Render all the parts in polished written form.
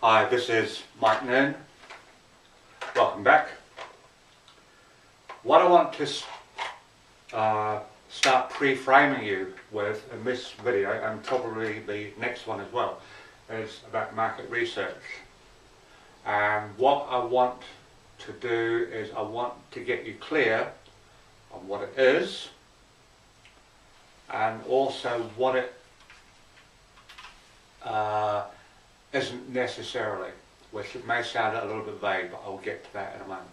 Hi, this is Mike Noon. Welcome back. What I want to start pre-framing you with in this video, and probably the next one as well, is about market research. And what I want to do is I want to get you clear on what it is, and also what it isn't necessarily, which it may sound a little bit vague, but I'll get to that in a moment.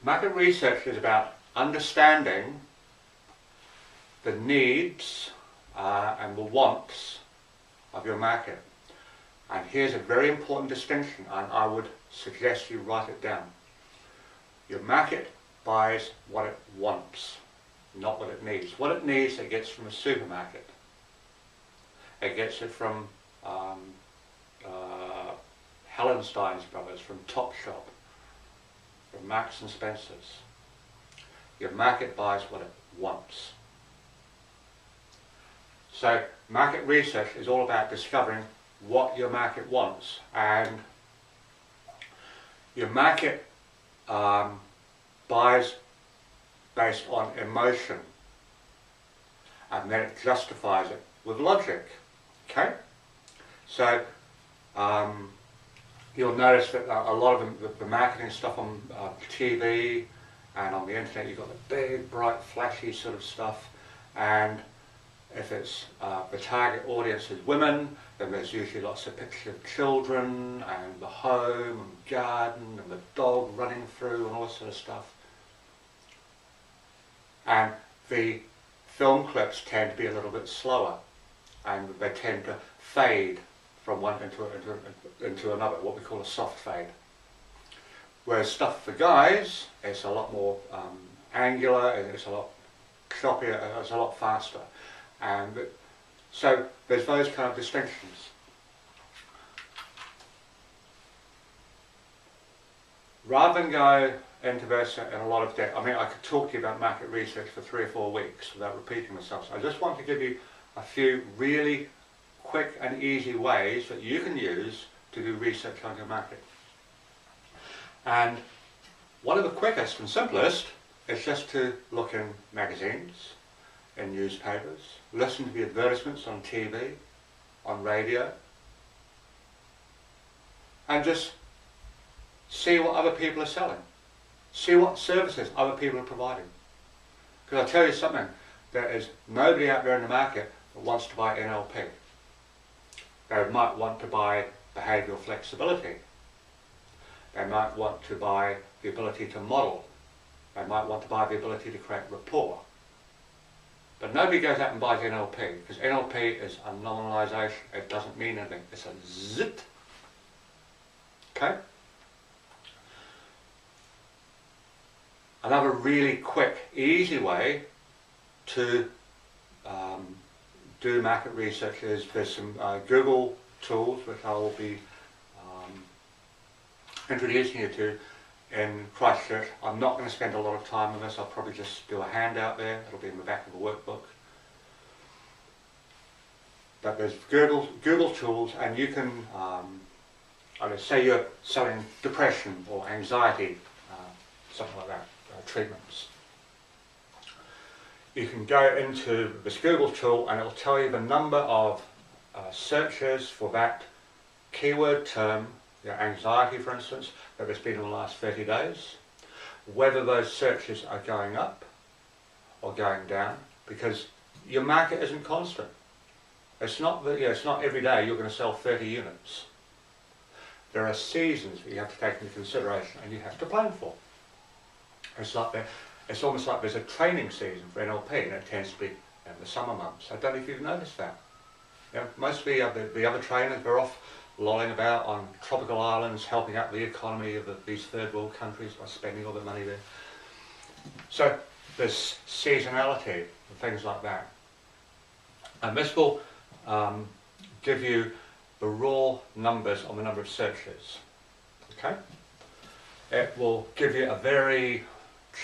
Market research is about understanding the needs and the wants of your market. And here's a very important distinction, and I would suggest you write it down. Your market buys what it wants, not what it needs. What it needs, it gets from a supermarket. It gets it from Hallenstein's Brothers, from Topshop, from Marks and Spencer's. Your market buys what it wants. So market research is all about discovering what your market wants, and your market buys based on emotion, and then it justifies it with logic. Okay? So you'll notice that a lot of the marketing stuff on TV and on the internet, you've got the big, bright, flashy sort of stuff, and if it's the target audience is women, then there's usually lots of pictures of children and the home and garden and the dog running through and all this sort of stuff. And the film clips tend to be a little bit slower, and they tend to fade from one into another, what we call a soft fade. Whereas stuff for guys, it's a lot more angular, it's a lot choppier, it's a lot faster. And so there's those kind of distinctions. Rather than go into this in a lot of depth, I mean, I could talk to you about market research for 3 or 4 weeks without repeating myself. So I just want to give you a few really quick and easy ways that you can use to do research on your market. And one of the quickest and simplest is just to look in magazines, in newspapers, listen to the advertisements on TV, on radio, and just see what other people are selling. See what services other people are providing. Because I'll tell you something, there is nobody out there in the market that wants to buy NLP. They might want to buy behavioural flexibility. They might want to buy the ability to model. They might want to buy the ability to create rapport. But nobody goes out and buys NLP, because NLP is a nominalisation. It doesn't mean anything. It's a zit. Okay? Another really quick, easy way to do market research is there's some Google tools which I will be introducing you to in Christchurch. I'm not going to spend a lot of time on this. I'll probably just do a handout there. It'll be in the back of the workbook. But there's Google tools, and you can, say you're selling depression or anxiety, something like that, treatments. You can go into this Google tool and it will tell you the number of searches for that keyword term, anxiety for instance, that there's been in the last 30 days, whether those searches are going up or going down, because your market isn't constant. It's not that, it's not every day you're going to sell 30 units. There are seasons that you have to take into consideration and you have to plan for. It's almost like there's a training season for NLP, and it tends to be in the summer months. I don't know if you've noticed that. Most of the other trainers are off lolling about on tropical islands, helping out the economy of these third world countries by spending all their money there. So there's seasonality and things like that. And this will give you the raw numbers on the number of searches. Okay? It will give you a very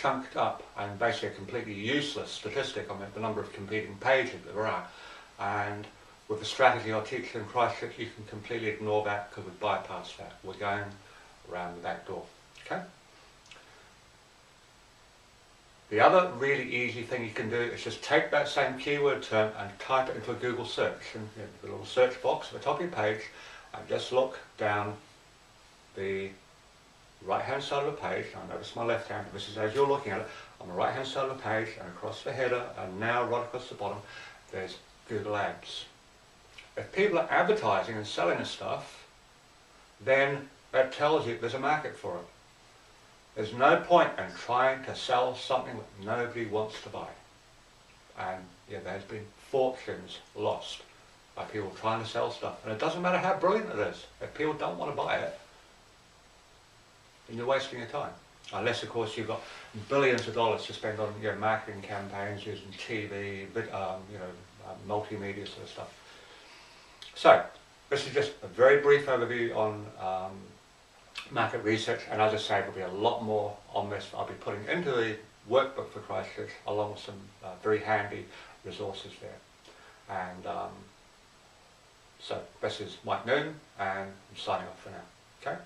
chunked up and basically a completely useless statistic on the number of competing pages there are, and with the strategy I teach in Christchurch, you can completely ignore that because we bypass that. We're going around the back door. Okay? The other really easy thing you can do is just take that same keyword term and type it into a Google search. And the little search box at the top of your page, and just look down the right hand side of the page. I notice my left hand, this is as you're looking at it, on the right hand side of the page and across the header and now right across the bottom, there's Google Ads. If people are advertising and selling this stuff, then that tells you there's a market for it. There's no point in trying to sell something that nobody wants to buy. And yeah, there's been fortunes lost by people trying to sell stuff. And it doesn't matter how brilliant it is. If people don't want to buy it, then you're wasting your time. Unless, of course, you've got billions of dollars to spend on marketing campaigns, using TV, multimedia sort of stuff. So, this is just a very brief overview on market research, and as I say, there'll be a lot more on this I'll be putting into the workbook for Christchurch, along with some very handy resources there. And so, this is Mike Noon, and I'm signing off for now. Okay?